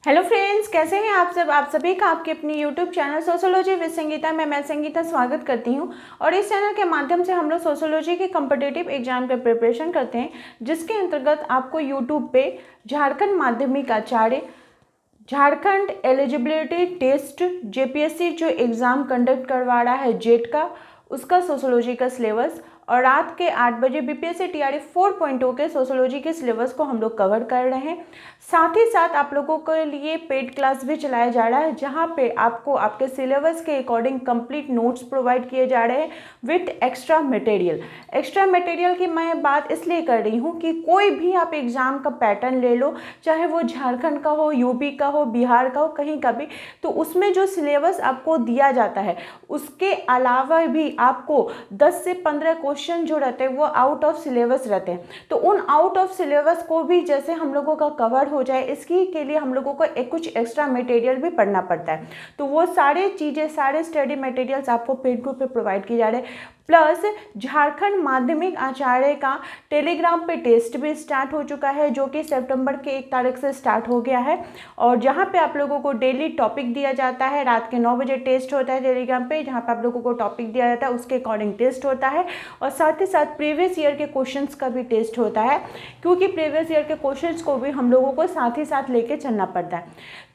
Hello friends, कैसे हैं आप सब। आप सभी का आपके अपनी YouTube channel sociology with Sangeeta में मैं संगीता स्वागत करती हूं। और इस चैनल के माध्यम से हम लोग सोशियोलॉजी के कॉम्पिटिटिव एग्जाम का प्रिपरेशन करते हैं, जिसके अंतर्गत आपको यूट्यूब पे झारखंड माध्यमिक आचार्य, झारखंड एलिजिबिलिटी टेस्ट, जेपीएससी जो एग्ज़ाम कंडक्ट करवा रहा है जेट का, उसका सोशियोलॉजी का सिलेबस, और रात के 8 बजे बीपीएससी टीआरई 4.0 के सोशियोलॉजी के सिलेबस को हम लोग कवर कर रहे हैं। साथ ही साथ आप लोगों के लिए पेड क्लास भी चलाया जा रहा है, जहां पे आपको आपके सिलेबस के अकॉर्डिंग कंप्लीट नोट्स प्रोवाइड किए जा रहे हैं with extra material. Extra material की मैं बात इसलिए कर रही हूँ कि कोई भी आप एग्ज़ाम का पैटर्न ले लो, चाहे वो झारखंड का हो, यूपी का हो, बिहार का हो, कहीं का भी, तो उसमें जो सिलेबस आपको दिया जाता है उसके अलावा भी आपको 10 से 15 क्वेश्चन जो रहते हैं वो आउट ऑफ सिलेबस रहते हैं। तो उन आउट ऑफ सिलेबस को भी जैसे हम लोगों का कवर हो जाए, इसकी के लिए हम लोगों को कुछ एक्स्ट्रा मटेरियल भी पढ़ना पड़ता है। तो वो सारे चीज़ें, सारे स्टडी मटेरियल्स आपको पेड ग्रुप पे प्रोवाइड किए जा रहे हैं। प्लस झारखंड माध्यमिक आचार्य का टेलीग्राम पे टेस्ट भी स्टार्ट हो चुका है, जो कि सितंबर के 1 तारीख से स्टार्ट हो गया है। और जहाँ पे आप लोगों को डेली टॉपिक दिया जाता है, रात के 9 बजे टेस्ट होता है टेलीग्राम पे, जहाँ पे आप लोगों को टॉपिक दिया जाता है उसके अकॉर्डिंग टेस्ट होता है। और साथ ही साथ प्रीवियस ईयर के क्वेश्चंस का भी टेस्ट होता है, क्योंकि प्रीवियस ईयर के क्वेश्चंस को भी हम लोगों को साथ ही साथ लेके चलना पड़ता है।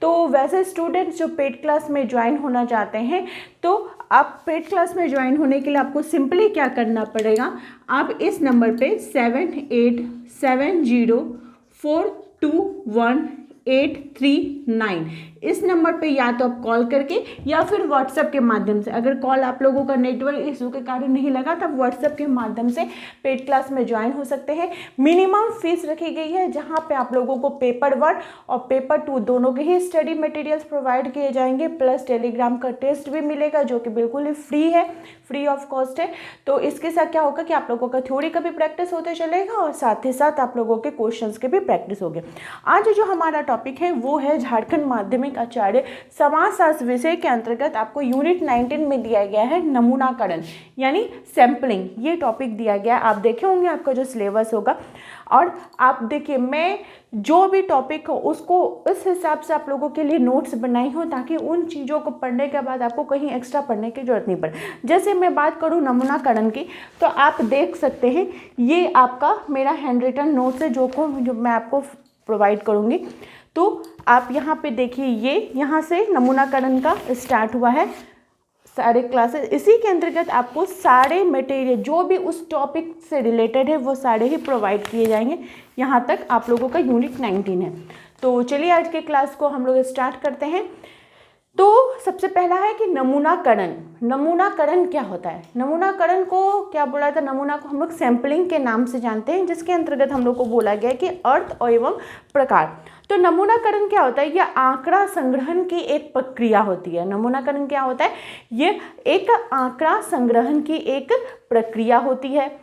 तो वैसे स्टूडेंट्स जो पेड क्लास में ज्वाइन होना चाहते हैं, तो आप पेड क्लास में ज्वाइन होने के लिए आपको सिंपली क्या करना पड़ेगा, आप इस नंबर पे 7870421839 इस नंबर पे या तो आप कॉल करके या फिर व्हाट्सएप के माध्यम से, अगर कॉल आप लोगों का नेटवर्क इशू के कारण नहीं लगा तब व्हाट्सएप के माध्यम से पेड क्लास में ज्वाइन हो सकते हैं। मिनिमम फीस रखी गई है, जहां पे आप लोगों को पेपर 1 और पेपर 2 दोनों के ही स्टडी मटेरियल्स प्रोवाइड किए जाएंगे, प्लस टेलीग्राम का टेस्ट भी मिलेगा जो कि बिल्कुल ही फ्री है, फ्री ऑफ कॉस्ट है। तो इसके साथ क्या होगा कि आप लोगों का थ्योरी का भी प्रैक्टिस होते चलेगा और साथ ही साथ आप लोगों के क्वेश्चंस के भी प्रैक्टिस होगी। आज जो हमारा टॉपिक है वो है झारखंड माध्यमिक आचार्य समाजशास्त्र विषय के अंतर्गत आपको यूनिट 19 में दिया गया है नमूनाकरण यानी सैम्पलिंग, ये टॉपिक दिया गया है। आप देखे होंगे आपका जो सिलेबस होगा, और आप देखिए मैं जो भी टॉपिक हो उसको इस हिसाब से आप लोगों के लिए नोट्स बनाई हो, ताकि उन चीज़ों को पढ़ने के बाद आपको कहीं एक्स्ट्रा पढ़ने की जरूरत नहीं पड़े। जैसे मैं बात करूँ नमूनाकरण की, तो आप देख सकते हैं ये आपका मेरा हैंड रिटन नोट्स है जो मैं आपको प्रोवाइड करूँगी। तो आप यहाँ पे देखिए, ये यहाँ से नमूनाकरण का स्टार्ट हुआ है सारे क्लासेस। इसी के अंतर्गत आपको सारे मटेरियल जो भी उस टॉपिक से रिलेटेड है वो सारे ही प्रोवाइड किए जाएंगे। यहाँ तक आप लोगों का यूनिट 19 है। तो चलिए आज के क्लास को हम लोग स्टार्ट करते हैं। तो सबसे पहला है कि नमूनाकरण। नमूनाकरण क्या होता है? नमूनाकरण को क्या बोला था? नमूना को हम लोग सैम्पलिंग के नाम से जानते हैं, जिसके अंतर्गत हम लोग को बोला गया कि अर्थ एवं प्रकार। तो नमूनाकरण क्या होता है? यह आंकड़ा संग्रहण की एक प्रक्रिया होती है। नमूनाकरण क्या होता है? ये एक आंकड़ा संग्रहण की एक प्रक्रिया होती है।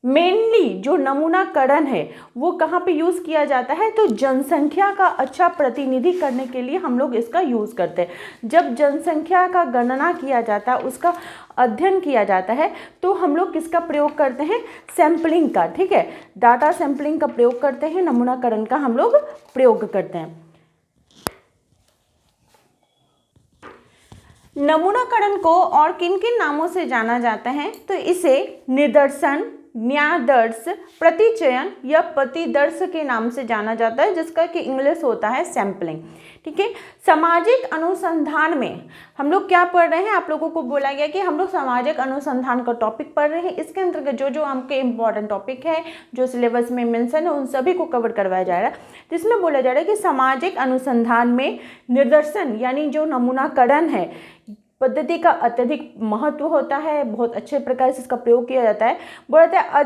मेनली जो नमूनाकरण है वो कहाँ पे यूज़ किया जाता है? तो जनसंख्या का अच्छा प्रतिनिधि करने के लिए हम लोग इसका यूज़ करते हैं। जब जनसंख्या का गणना किया जाता है, उसका अध्ययन किया जाता है, तो हम लोग किसका प्रयोग करते हैं? सैम्पलिंग का। ठीक है, डाटा सैम्पलिंग का प्रयोग करते हैं, नमूनाकरण का हम लोग प्रयोग करते हैं। नमूनाकरण को और किन किन नामों से जाना जाता है? तो इसे निदर्शन, न्यायादर्श, प्रतिचयन या प्रतिदर्श के नाम से जाना जाता है, जिसका कि इंग्लिश होता है सैम्पलिंग। ठीक है, सामाजिक अनुसंधान में हम लोग क्या पढ़ रहे हैं? आप लोगों को बोला गया कि हम लोग सामाजिक अनुसंधान का टॉपिक पढ़ रहे हैं। इसके अंतर्गत जो जो आपके इंपॉर्टेंट टॉपिक है, जो सिलेबस में मेंशन है, उन सभी को कवर करवाया जा रहा है। जिसमें बोला जा रहा है कि सामाजिक अनुसंधान में निदर्शन यानी जो नमूनाकरण है पद्धति का अत्यधिक महत्व होता है, बहुत अच्छे प्रकार से इसका प्रयोग किया जाता है। बोलते हैं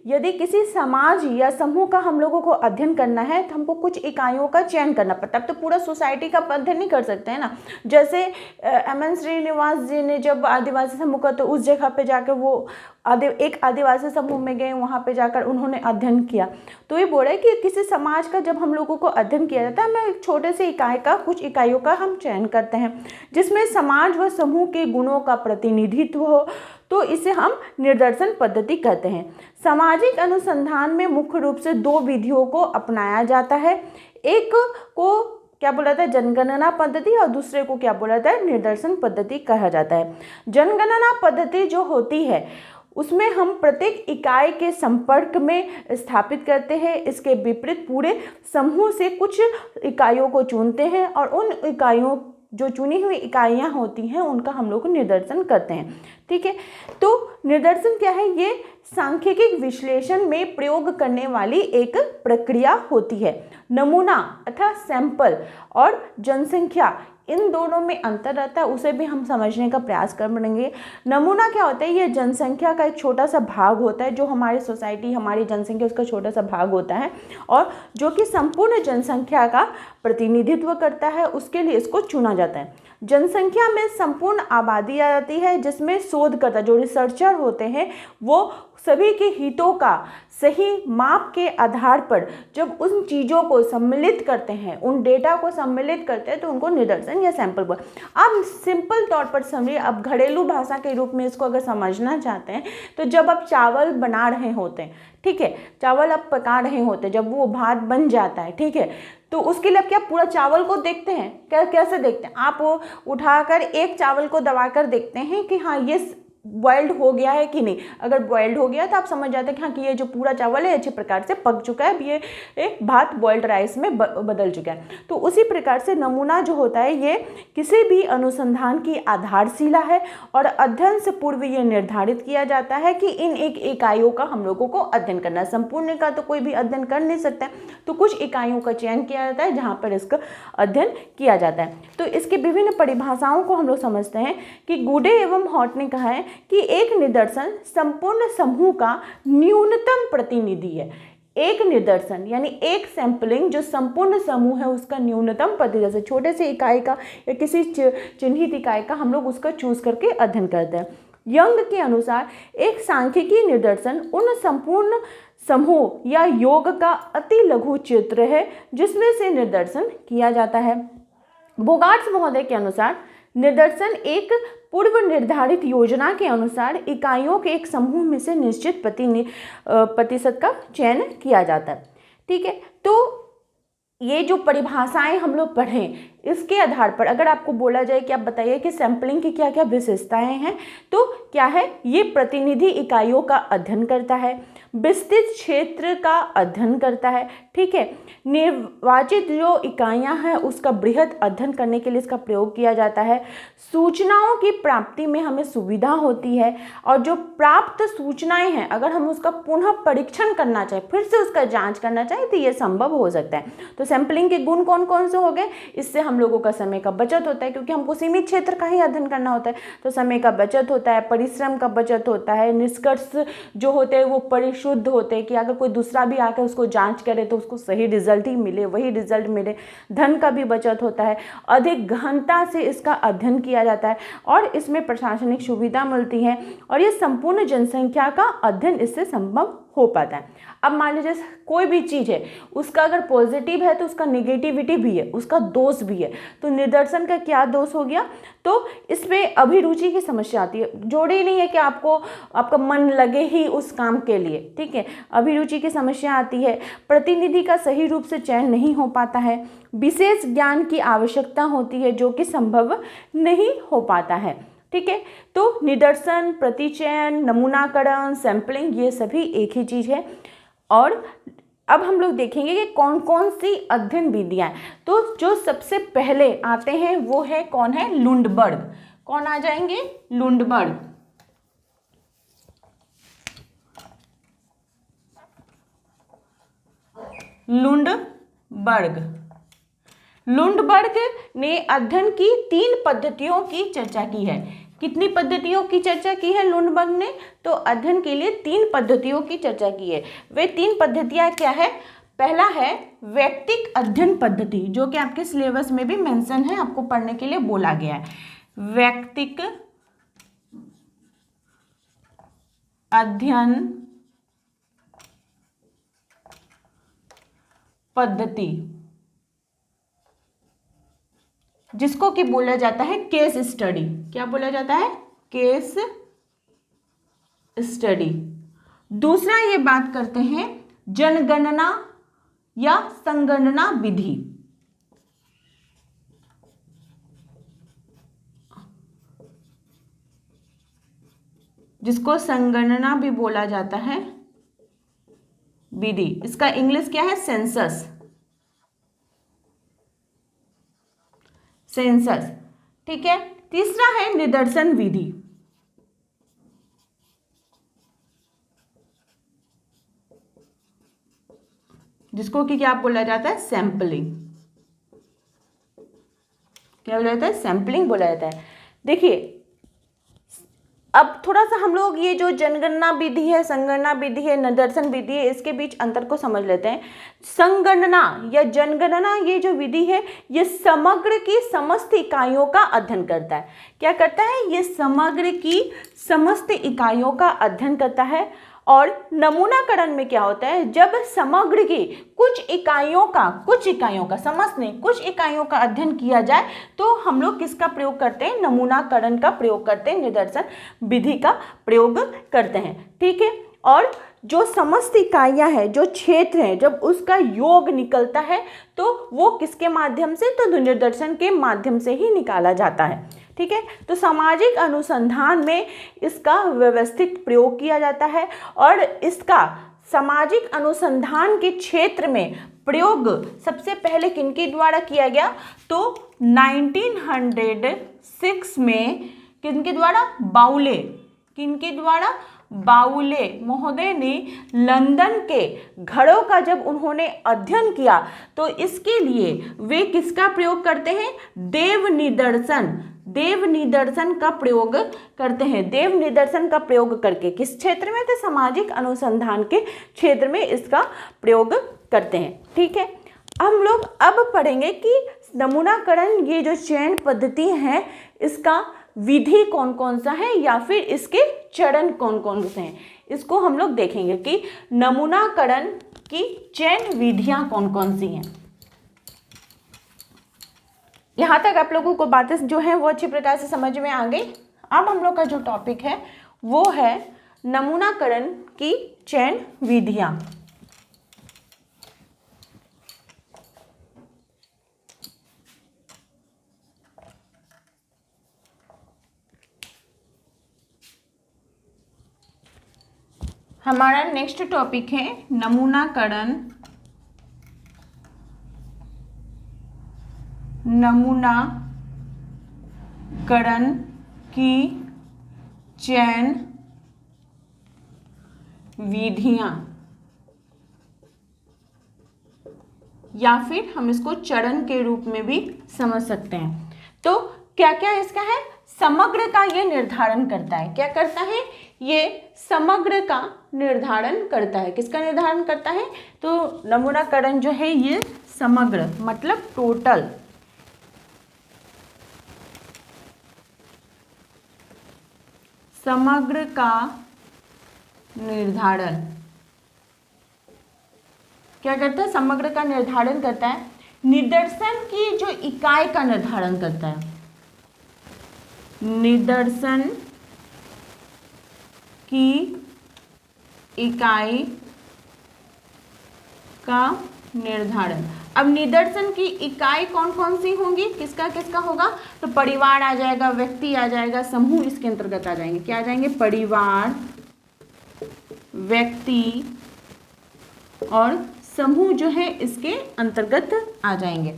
यदि किसी समाज या समूह का हम लोगों को अध्ययन करना है तो हमको कुछ इकाइयों का चयन करना पड़ता है। अब तो पूरा सोसाइटी का अध्ययन नहीं कर सकते हैं ना। जैसे एम.एन. श्रीनिवास जी ने जब आदिवासी समूह का, तो उस जगह पे जाकर वो एक आदिवासी समूह में गए, वहाँ पे जाकर उन्होंने अध्ययन किया। तो ये बोल रहा है कि किसी समाज का जब हम लोगों को अध्ययन किया जाता है, हमें एक छोटे से इकाई का, कुछ इकाइयों का हम चयन करते हैं, जिसमें समाज व समूह के गुणों का प्रतिनिधित्व हो, तो इसे हम निर्दर्शन पद्धति कहते हैं। सामाजिक अनुसंधान में मुख्य रूप से 2 विधियों को अपनाया जाता है। एक को क्या बोला था, जनगणना पद्धति, और दूसरे को क्या बोला था, निदर्शन पद्धति कहा जाता है। जनगणना पद्धति जो होती है उसमें हम प्रत्येक इकाई के संपर्क में स्थापित करते हैं। इसके विपरीत पूरे समूह से कुछ इकाइयों को चुनते हैं और उन इकाइयों, जो चुनी हुई इकाइयाँ होती हैं, उनका हम लोग निदर्शन करते हैं। ठीक है, तो निदर्शन क्या है, ये सांख्यिकी विश्लेषण में प्रयोग करने वाली एक प्रक्रिया होती है। नमूना अर्थात सैंपल और जनसंख्या, इन दोनों में अंतर रहता है, उसे भी हम समझने का प्रयास करेंगे। नमूना क्या होता है, ये जनसंख्या का एक छोटा सा भाग होता है, जो हमारी सोसाइटी, हमारी जनसंख्या, उसका छोटा सा भाग होता है, और जो कि संपूर्ण जनसंख्या का प्रतिनिधित्व करता है, उसके लिए इसको चुना जाता है। जनसंख्या में संपूर्ण आबादी आ जाती है, जिसमें शोधकर्ता, जो रिसर्चर होते हैं, वो सभी के हितों का सही माप के आधार पर जब उन चीज़ों को सम्मिलित करते हैं, उन डेटा को सम्मिलित करते हैं, तो उनको निदर्शन या सैंपल बोल। आप सिंपल तौर पर समझिए, अब घरेलू भाषा के रूप में इसको अगर समझना चाहते हैं, तो जब आप चावल बना रहे होते हैं, ठीक है, चावल आप पका रहे होते हैं, जब वो भात बन जाता है, ठीक है, तो उसके लिए आप क्या पूरा चावल को देखते हैं, कैसे देखते हैं, आप वो उठाकर एक चावल को दबाकर देखते हैं कि हाँ ये बॉइल्ड हो गया है कि नहीं। अगर बॉइल्ड हो गया तो आप समझ जाते हैं कि हाँ कि ये जो पूरा चावल है अच्छे प्रकार से पक चुका है, अब ये एक भात बॉइल्ड राइस में बदल चुका है। तो उसी प्रकार से नमूना जो होता है, ये किसी भी अनुसंधान की आधारशिला है और अध्ययन से पूर्व ये निर्धारित किया जाता है कि इन एक इकाइयों का हम लोगों को अध्ययन करना है। संपूर्ण का तो कोई भी अध्ययन कर नहीं सकता, तो कुछ इकाइयों का चयन किया जाता है जहाँ पर इसका अध्ययन किया जाता है। तो इसकी विभिन्न परिभाषाओं को हम लोग समझते हैं कि गुडे एवं हॉट ने कहा है कि एक निदर्शन संपूर्ण समूह का न्यूनतम प्रतिनिधि है। एक निदर्शन यानी एक सैंपलिंग जो संपूर्ण समूह है उसका न्यूनतम प्रतिनिधि, जैसे छोटे से इकाई का या किसी चिन्हित इकाई का हम लोग उसका चूज करके अध्ययन करते हैं। यंग के अनुसार एक सांख्यिकी निदर्शन उन संपूर्ण समूह या योग का अति लघु चित्र है जिसमें से निदर्शन किया जाता है। बोगार्ट्स महोदय के अनुसार निदर्शन एक पूर्व निर्धारित योजना के अनुसार इकाइयों के एक समूह में से निश्चित प्रतिशत का चयन किया जाता है। ठीक है, तो ये जो परिभाषाएं हम लोग पढ़ें, इसके आधार पर अगर आपको बोला जाए कि आप बताइए कि सैंपलिंग की क्या क्या विशेषताएं हैं, तो क्या है, ये प्रतिनिधि इकाइयों का अध्ययन करता है, विस्तृत क्षेत्र का अध्ययन करता है, ठीक है, निर्वाचित जो इकाइयां हैं उसका बृहद अध्ययन करने के लिए इसका प्रयोग किया जाता है, सूचनाओं की प्राप्ति में हमें सुविधा होती है, और जो प्राप्त सूचनाएं हैं अगर हम उसका पुनः परीक्षण करना चाहें, फिर से उसका जांच करना चाहें, तो ये संभव हो सकता है। तो सैंपलिंग के गुण कौन कौन से हो गए, इससे हम लोगों का समय का बचत होता है, क्योंकि हमको सीमित क्षेत्र का ही अध्ययन करना होता है, तो समय का बचत होता है, परिश्रम का बचत होता है, निष्कर्ष जो होते हैं वो परिशुद्ध होते हैं कि अगर कोई दूसरा भी आकर उसको जांच करे तो उसको सही रिजल्ट ही मिले, वही रिजल्ट मिले। धन का भी बचत होता है, अधिक गहनता से इसका अध्ययन किया जाता है और इसमें प्रशासनिक सुविधा मिलती है, और ये संपूर्ण जनसंख्या का अध्ययन इससे संभव हो पाता है। अब मान लीजिए कोई भी चीज़ है, उसका अगर पॉजिटिव है तो उसका निगेटिविटी भी है, उसका दोष भी है, तो निदर्शन का क्या दोष हो गया, तो इसमें अभिरुचि की समस्या आती है। जोड़ी नहीं है कि आपका मन लगे ही उस काम के लिए, ठीक है, अभिरुचि की समस्या आती है, प्रतिनिधि का सही रूप से चयन नहीं हो पाता है, विशेष ज्ञान की आवश्यकता होती है जो कि संभव नहीं हो पाता है। ठीक है, तो निदर्शन, प्रतिचयन, नमूनाकरण, सैंपलिंग, ये सभी एक ही चीज़ है। और अब हम लोग देखेंगे कि कौन कौन सी अध्ययन विधियाँ हैं। तो जो सबसे पहले आते हैं वो है कौन है, लुंडबर्ग। कौन आ जाएंगे, लुंडबर्ग। लुंडबर्ग ने अध्ययन की 3 पद्धतियों की चर्चा की है। कितनी पद्धतियों की चर्चा की है लुंडबर्ग ने, तो अध्ययन के लिए 3 पद्धतियों की चर्चा की है। वे 3 पद्धतियां क्या है, पहला है व्यक्तिक अध्ययन पद्धति, जो कि आपके सिलेबस में भी मेंशन है, आपको पढ़ने के लिए बोला गया है। व्यक्तिक अध्ययन पद्धति, जिसको कि बोला जाता है केस स्टडी। क्या बोला जाता है, केस स्टडी। दूसरा ये बात करते हैं जनगणना या संगणना विधि। जिसको संगणना भी बोला जाता है विधि। इसका इंग्लिश क्या है? सेंसस। सेंसस, ठीक है। तीसरा है निदर्शन विधि। जिसको कि क्या बोला जाता है? सैंपलिंग। क्या बोला जाता है? सैंपलिंग बोला जाता है। देखिए अब थोड़ा सा हम लोग ये जो जनगणना विधि है, संगणना विधि है, निदर्शन विधि है, इसके बीच अंतर को समझ लेते हैं। संगणना या जनगणना ये जो विधि है ये समग्र की समस्त इकाइयों का अध्ययन करता है। क्या करता है? ये समग्र की समस्त इकाइयों का अध्ययन करता है। और नमूनाकरण में क्या होता है? जब समग्र की कुछ इकाइयों का समस्त नहीं, कुछ इकाइयों का अध्ययन किया जाए तो हम लोग किसका प्रयोग करते हैं? नमूनाकरण का प्रयोग करते हैं, निदर्शन विधि का प्रयोग करते हैं, ठीक है। और जो समस्त इकाइयां हैं, जो क्षेत्र हैं, जब उसका योग निकलता है तो वो किसके माध्यम से? तो निदर्शन के माध्यम से ही निकाला जाता है, ठीक है। तो सामाजिक अनुसंधान में इसका व्यवस्थित प्रयोग किया जाता है और इसका सामाजिक अनुसंधान के क्षेत्र में प्रयोग सबसे पहले किनके द्वारा किया गया? तो 1906 में किनके द्वारा? बाउले। किनके द्वारा? बाउले महोदय ने लंदन के घड़ों का जब उन्होंने अध्ययन किया तो इसके लिए वे किसका प्रयोग करते हैं? देव निदर्शन का प्रयोग करते हैं। देव निदर्शन का प्रयोग करके किस क्षेत्र में? तो सामाजिक अनुसंधान के क्षेत्र में इसका प्रयोग करते हैं, ठीक है। हम लोग अब पढ़ेंगे कि नमूनाकरण ये जो चयन पद्धति है इसका विधि कौन कौन सा है या फिर इसके चरण कौन कौन से हैं। इसको हम लोग देखेंगे कि नमूनाकरण की चयन विधियां कौन कौन सी हैं। यहाँ तक आप लोगों को बातें जो हैं वो अच्छी प्रकार से समझ में आ गई। अब हम लोग का जो टॉपिक है वो है नमूनाकरण की चयन विधियां। हमारा नेक्स्ट टॉपिक है नमूनाकरण की चयन विधियां, या फिर हम इसको चरण के रूप में भी समझ सकते हैं। तो क्या क्या इसका है? समग्र का ये निर्धारण करता है। क्या करता है? ये समग्र का निर्धारण करता है। किसका निर्धारण करता है? तो नमूनाकरण जो है ये समग्र मतलब टोटल, समग्र का निर्धारण क्या करता है? समग्र का निर्धारण करता है। निदर्शन की जो इकाई का निर्धारण करता है। निदर्शन की इकाई का निर्धारण। अब निदर्शन की इकाई कौन कौन सी होंगी? किसका किसका होगा? तो परिवार आ जाएगा, व्यक्ति आ जाएगा, समूह इसके अंतर्गत आ जाएंगे। क्या आ जाएंगे? परिवार, व्यक्ति और समूह जो है इसके अंतर्गत आ जाएंगे।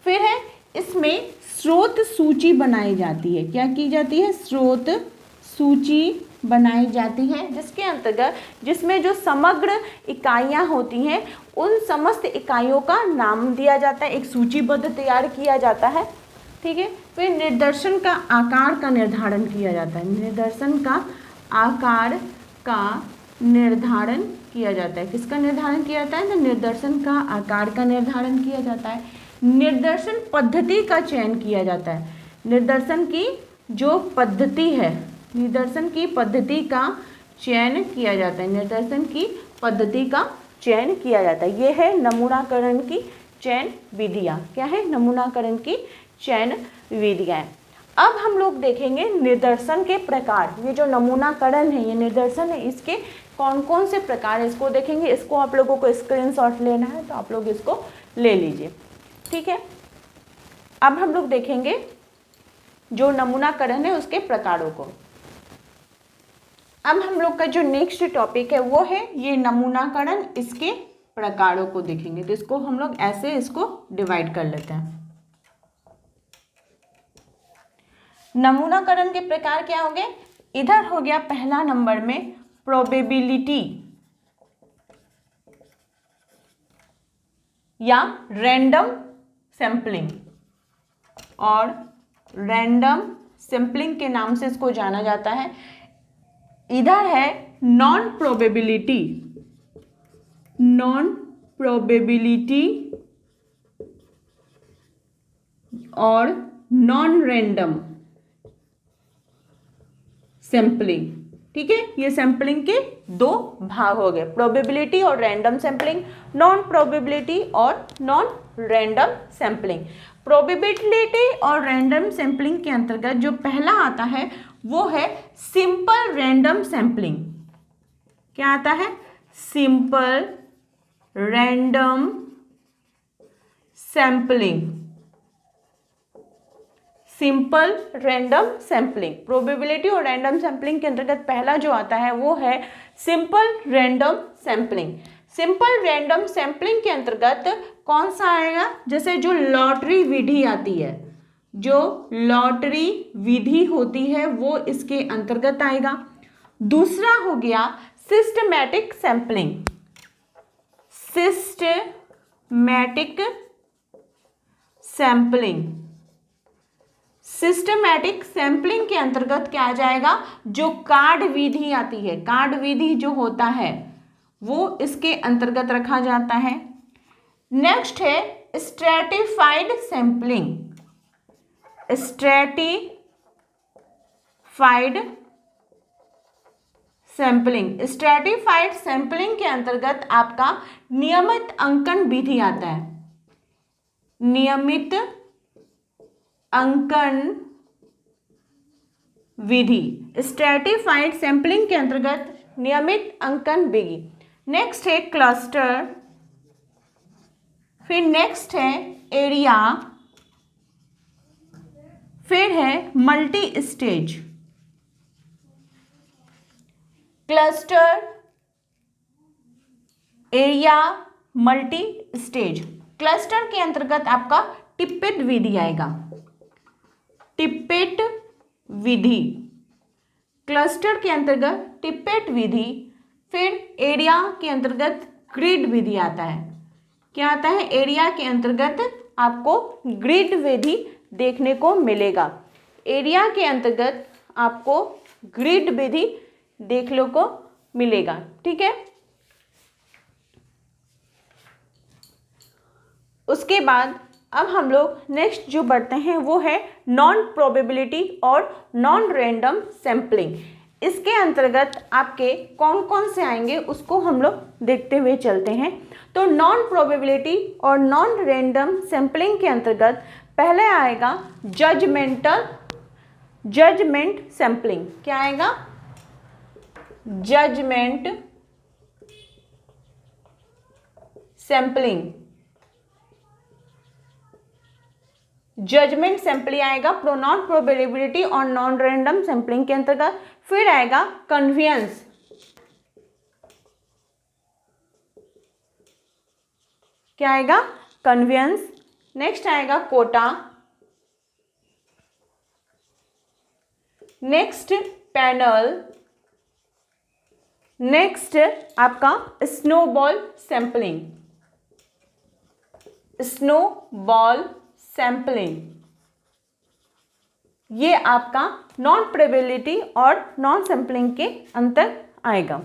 फिर है इसमें स्रोत सूची बनाई जाती है। क्या की जाती है? स्रोत सूची बनाई जाती है, जिसके अंतर्गत जिसमें जो समग्र इकाइयां होती हैं उन समस्त इकाइयों का नाम दिया जाता है, एक सूचीबद्ध तैयार किया जाता है, ठीक है। फिर निदर्शन का आकार का निर्धारण किया जाता है। निदर्शन का आकार का निर्धारण किया जाता है। किसका निर्धारण किया जाता है? तो निदर्शन का आकार का निर्धारण किया जाता है। निर्दर्शन पद्धति का चयन किया जाता है। निदर्शन की जो पद्धति है, निदर्शन की पद्धति का चयन किया जाता है। निदर्शन की पद्धति का चयन किया जाता है। ये है नमूनाकरण की चयन विधियां। क्या है? नमूनाकरण की चयन विधियां। अब हम लोग देखेंगे निदर्शन के प्रकार। ये जो नमूनाकरण है, ये निदर्शन है, इसके कौन कौन से प्रकार है इसको देखेंगे। इसको आप लोगों को स्क्रीनशॉट लेना है तो आप लोग इसको ले लीजिए, ठीक है। अब हम लोग देखेंगे जो नमूनाकरण है उसके प्रकारों को। अब हम लोग का जो नेक्स्ट टॉपिक है वो है ये नमूनाकरण, इसके प्रकारों को देखेंगे। तो इसको हम लोग ऐसे इसको डिवाइड कर लेते हैं। नमूनाकरण के प्रकार क्या हो गए, इधर हो गया पहला नंबर में प्रोबेबिलिटी या रैंडम सैंपलिंग, और रैंडम सैंपलिंग के नाम से इसको जाना जाता है। इधर है नॉन प्रोबेबिलिटी, नॉन प्रोबेबिलिटी और नॉन रैंडम सैंपलिंग। ठीक है, ये सैंपलिंग के दो भाग हो गए, प्रोबेबिलिटी और रैंडम सैंपलिंग, नॉन प्रोबेबिलिटी और नॉन रैंडम सैंपलिंग। प्रोबेबिलिटी और रैंडम सैंपलिंग के अंतर्गत जो पहला आता है वो है सिंपल रैंडम सैंपलिंग। क्या आता है, simple random sampling, simple random sampling. Probability और रैंडम सैंपलिंग के अंतर्गत पहला जो आता है वो है simple random sampling. Simple random sampling के अंतर्गत कौन सा आएगा, जैसे जो लॉटरी विधि आती है, जो लॉटरी विधि होती है वो इसके अंतर्गत आएगा। दूसरा हो गया systematic sampling, systematic sampling. Systematic sampling के अंतर्गत क्या आ जाएगा, जो कार्ड विधि आती है, कार्ड विधि जो होता है वो इसके अंतर्गत रखा जाता है। नेक्स्ट है stratified sampling, stratified sampling. Stratified sampling के अंतर्गत आपका नियमित अंकन विधि आता है, नियमित अंकन विधि, स्ट्रैटिफाइड सैंपलिंग के अंतर्गत नियमित अंकन विधि। नेक्स्ट है क्लस्टर, फिर नेक्स्ट है एरिया, फिर है multi stage. Cluster, area, multi stage. Cluster के अंतर्गत आपका टिप्पेट विधि आएगा, टिप्पेट विधि, क्लस्टर के अंतर्गत टिप्पेट विधि। फिर एरिया के अंतर्गत ग्रिड विधि आता है। क्या आता है, एरिया के अंतर्गत आपको ग्रिड विधि देखने को मिलेगा, एरिया के अंतर्गत आपको ग्रिड विधि देखने को मिलेगा। ठीक है, उसके बाद अब हम लोग नेक्स्ट जो बढ़ते हैं वो है नॉन प्रोबेबिलिटी और नॉन रैंडम सैंपलिंग। इसके अंतर्गत आपके कौन कौन से आएंगे उसको हम लोग देखते हुए चलते हैं। तो नॉन प्रोबेबिलिटी और नॉन रैंडम सैंपलिंग के अंतर्गत पहले आएगा जजमेंट सैंपलिंग। क्या आएगा, जजमेंट सैंपलिंग, जजमेंट सैंपलिंग आएगा प्रो नॉन प्रोबेबिलिटी और नॉन रैंडम सैंपलिंग के अंतर्गत। फिर आएगा कन्वेंस, क्या आएगा, कन्वेंस। नेक्स्ट आएगा कोटा, नेक्स्ट पैनल, नेक्स्ट आपका स्नोबॉल सैंपलिंग, स्नोबॉल सैंपलिंग। ये आपका नॉन प्रोबेबिलिटी और नॉन सैंपलिंग के अंतर आएगा।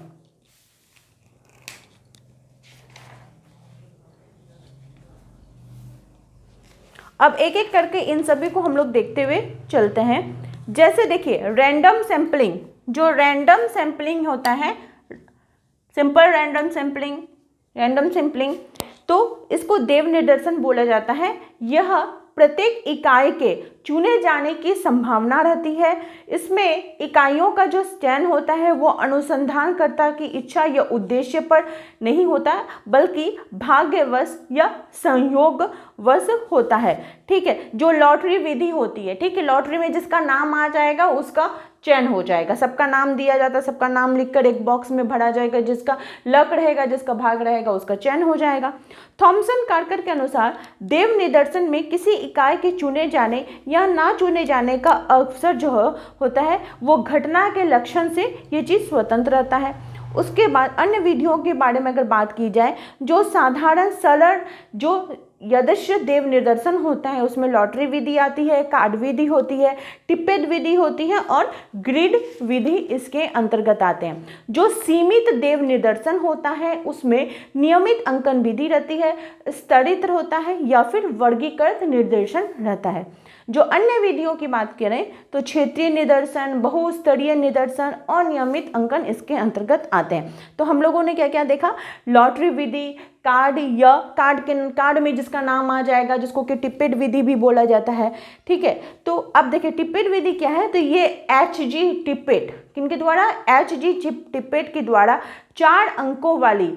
अब एक एक करके इन सभी को हम लोग देखते हुए चलते हैं। जैसे देखिए रैंडम सैंपलिंग, जो रैंडम सैंपलिंग होता है, simple random sampling, random sampling, तो इसको देव निर्देशन बोला जाता है। यह प्रत्येक इकाई के चुने जाने की संभावना रहती है। इसमें इकाइयों का जो चयन होता है वो अनुसंधानकर्ता की इच्छा या उद्देश्य पर नहीं होता, बल्कि भाग्यवश या संयोगवश होता है। ठीक है, जो लॉटरी विधि होती है, ठीक है, लॉटरी में जिसका नाम आ जाएगा उसका चयन हो जाएगा। सबका नाम दिया जाता है, सबका नाम लिखकर एक बॉक्स में भरा जाएगा, जिसका लक रहेगा, जिसका भाग रहेगा, उसका चयन हो जाएगा। थॉमसन कार्कर के अनुसार देव निदर्शन में किसी इकाई के चुने जाने या ना चुने जाने का अवसर जो होता है वो घटना के लक्षण से ये चीज़ स्वतंत्र रहता है। उसके बाद अन्य विधियों के बारे में अगर बात की जाए, जो साधारण सरल जो यदृश्य देव निदर्शन होता है उसमें लॉटरी विधि आती है, कार्ड विधि होती है, टिप्पेट विधि होती है और ग्रिड विधि इसके अंतर्गत आते हैं। जो सीमित देव निदर्शन होता है उसमें नियमित अंकन विधि रहती है, स्तरित होता है या फिर वर्गीकृत निर्देशन रहता है। जो अन्य विधियों की बात करें तो क्षेत्रीय निदर्शन, बहुस्तरीय निदर्शन और नियमित अंकन इसके अंतर्गत आते हैं। तो हम लोगों ने क्या क्या देखा, लॉटरी विधि, कार्ड या कार्ड में जिसका नाम आ जाएगा, जिसको कि टिप्पेट विधि भी बोला जाता है, ठीक है। तो अब देखिए टिप्पेट विधि क्या है, तो ये HG टिप्पेट किनके द्वारा, HG टिप्पेट के द्वारा 4 अंकों वाली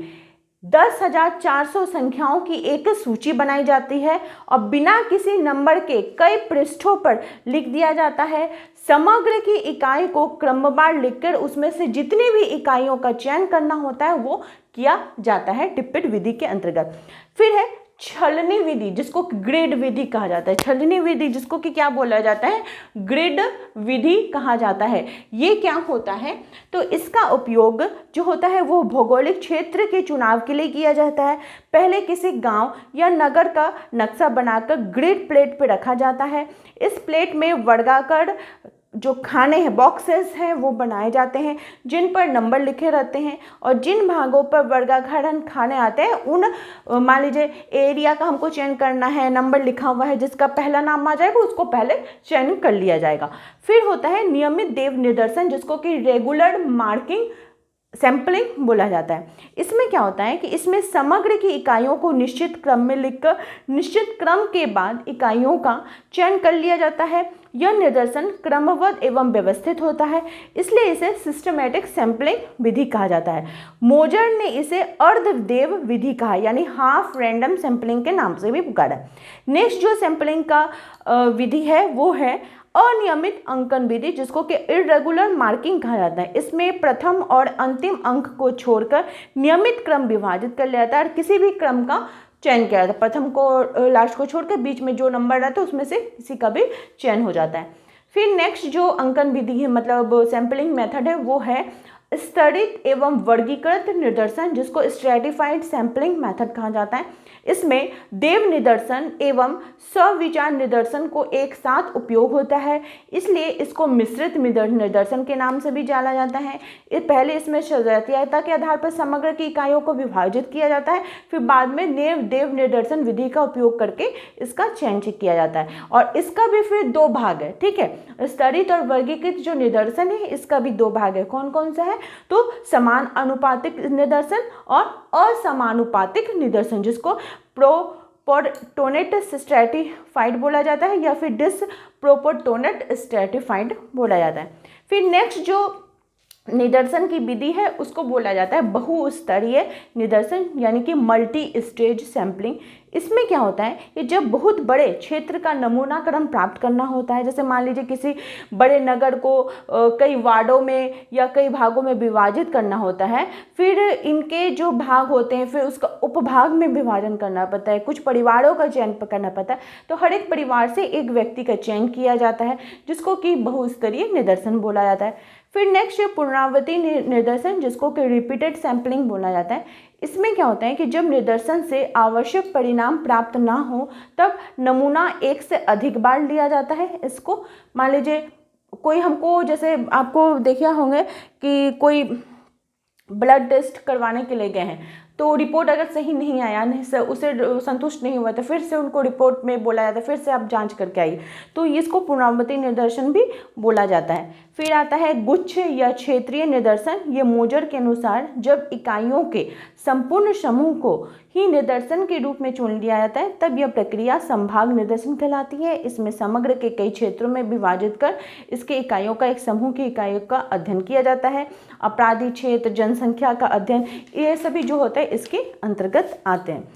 10,400 संख्याओं की एक सूची बनाई जाती है और बिना किसी नंबर के कई पृष्ठों पर लिख दिया जाता है। समग्र की इकाई को क्रमवार लिखकर उसमें से जितनी भी इकाइयों का चयन करना होता है वो किया जाता है टिप्पेट विधि के अंतर्गत। फिर है छलनी विधि, जिसको ग्रिड विधि कहा जाता है। छलनी विधि जिसको कि क्या बोला जाता है, ग्रिड विधि कहा जाता है। ये क्या होता है, तो इसका उपयोग जो होता है वो भौगोलिक क्षेत्र के चुनाव के लिए किया जाता है। पहले किसी गांव या नगर का नक्शा बनाकर ग्रिड प्लेट पर रखा जाता है। इस प्लेट में वर्गाकार जो खाने हैं, बॉक्सेस हैं, वो बनाए जाते हैं जिन पर नंबर लिखे रहते हैं और जिन भागों पर वर्गाकार खाने आते हैं उन मान लीजिए एरिया का हमको चयन करना है, नंबर लिखा हुआ है, जिसका पहला नाम आ जाएगा उसको पहले चयन कर लिया जाएगा। फिर होता है नियमित देव निदर्शन, जिसको कि रेगुलर मार्किंग सैम्पलिंग बोला जाता है। इसमें क्या होता है कि इसमें समग्र की इकाइयों को निश्चित क्रम में लिखकर निश्चित क्रम के बाद इकाइयों का चयन कर लिया जाता है। यह निदर्शन क्रमबद्ध एवं व्यवस्थित होता है, इसलिए इसे सिस्टमैटिक सैम्पलिंग विधि कहा जाता है। मोजर ने इसे अर्धदेव विधि कहा, यानी हाफ रैंडम सैम्पलिंग के नाम से भी पुकारा। नेक्स्ट जो सैम्पलिंग का विधि है वो है अनियमित अंकन विधि, जिसको कि इर्रेगुलर मार्किंग कहा जाता है। इसमें प्रथम और अंतिम अंक को छोड़कर नियमित क्रम विभाजित कर लिया जाता है और किसी भी क्रम का चयन किया जाता है। प्रथम को लास्ट को छोड़कर बीच में जो नंबर रहता है उसमें से किसी का भी चयन हो जाता है। फिर नेक्स्ट जो अंकन विधि है, मतलब सैम्पलिंग मेथड है, वो है स्तरित एवं वर्गीकृत निदर्शन, जिसको स्ट्रेटिफाइड सैम्पलिंग मेथड कहा जाता है। इसमें देव निदर्शन एवं सविचार निदर्शन को एक साथ उपयोग होता है, इसलिए इसको मिश्रित निदर्शन के नाम से भी जाना जाता है। पहले इसमें सजातीयता के आधार पर समग्र की इकाइयों को विभाजित किया जाता है, फिर बाद में देव निदर्शन विधि का उपयोग करके इसका चयन किया जाता है। और इसका भी फिर 2 भाग है, ठीक है। स्तरित और वर्गीकृत जो निदर्शन है इसका भी 2 भाग है। कौन कौन सा है, तो समान अनुपातिक निदर्शन और असमानुपातिक निदर्शन, जिसको प्रोपोर्टोनेट स्ट्रैटिफाइड बोला जाता है या फिर डिसप्रोपोर्टोनेट स्ट्रैटिफाइड बोला जाता है। फिर नेक्स्ट जो निदर्शन की विधि है उसको बोला जाता है बहुस्तरीय निदर्शन, यानी कि मल्टी स्टेज सैम्पलिंग। इसमें क्या होता है कि जब बहुत बड़े क्षेत्र का नमूनाकरण प्राप्त करना होता है, जैसे मान लीजिए किसी बड़े नगर को कई वार्डों में या कई भागों में विभाजित करना होता है, फिर इनके जो भाग होते हैं फिर उसका उपभाग में विभाजन करना पड़ता है, कुछ परिवारों का चयन करना पड़ता है। तो हर एक परिवार से एक व्यक्ति का चयन किया जाता है, जिसको कि बहुस्तरीय निदर्शन बोला जाता है। फिर नेक्स्ट पुनरावृत्ति निदर्शन, जिसको कि रिपीटेड सैम्पलिंग बोला जाता है। इसमें क्या होता है कि जब निदर्शन से आवश्यक परिणाम प्राप्त ना हो तब नमूना एक से अधिक बार लिया जाता है। इसको मान लीजिए कोई हमको, जैसे आपको देखा होंगे कि कोई ब्लड टेस्ट करवाने के लिए गए हैं, तो रिपोर्ट अगर सही नहीं आया, उसे संतुष्ट नहीं हुआ, तो फिर से उनको रिपोर्ट में बोला जाता है फिर से आप जांच करके आइए, तो इसको पुनरावृत्ति निदर्शन भी बोला जाता है। फिर आता है गुच्छ या क्षेत्रीय निदर्शन। ये मोजर के अनुसार जब इकाइयों के संपूर्ण समूह को ही निदर्शन के रूप में चुन लिया जाता है तब यह प्रक्रिया संभाग निदर्शन कहलाती है। इसमें समग्र के कई क्षेत्रों में विभाजित कर इसके इकाइयों का एक समूह की इकाइयों का अध्ययन किया जाता है। अपराधी क्षेत्र, जनसंख्या का अध्ययन, ये सभी जो होता है इसके अंतर्गत आते हैं,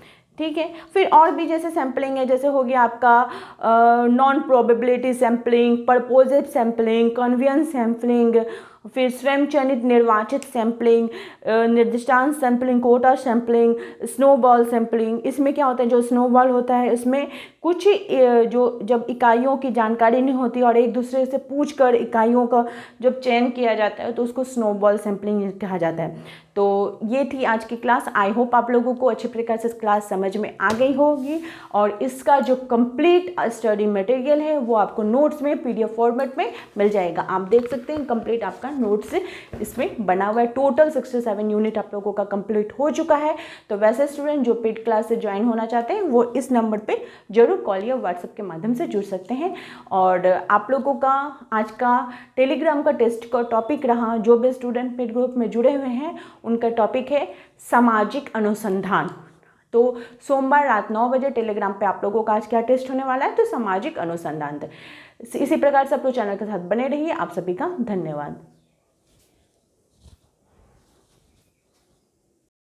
ठीक है। फिर और भी जैसे सैम्पलिंग है, जैसे हो गया आपका non probability sampling, purposive sampling, convenience sampling, फिर स्वयं चयनित निर्वाचित सैम्पलिंग, निर्दिष्टांत sampling, quota sampling, snowball sampling. इसमें क्या होता है, जो स्नोबॉल होता है इसमें कुछ जो जब इकाइयों की जानकारी नहीं होती और एक दूसरे से पूछकर इकाइयों का जब चयन किया जाता है तो उसको स्नोबॉल सैम्पलिंग कहा जाता है। तो ये थी आज की क्लास। आई होप आप लोगों को अच्छी प्रकार से क्लास समझ में आ गई होगी और इसका जो कंप्लीट स्टडी मटेरियल है वो आपको नोट्स में PDF फॉर्मेट में मिल जाएगा। आप देख सकते हैं कंप्लीट आपका नोट्स इसमें बना हुआ है। टोटल 67 यूनिट आप लोगों का कंप्लीट हो चुका है। तो वैसे स्टूडेंट जो पेड क्लास से ज्वाइन होना चाहते हैं वो इस नंबर पे जरूर कॉल या व्हाट्सएप के माध्यम से जुड़ सकते हैं। और आप लोगों का आज का टेलीग्राम का टेस्ट का टॉपिक रहा, जो भी स्टूडेंट पेड ग्रुप में जुड़े हुए हैं उनका टॉपिक है सामाजिक अनुसंधान। तो सोमवार रात 9 बजे टेलीग्राम पे आप लोगों का आज क्या टेस्ट होने वाला है, तो सामाजिक अनुसंधान। इसी प्रकार से आप लोग चैनल के साथ बने रहिए। आप सभी का धन्यवाद।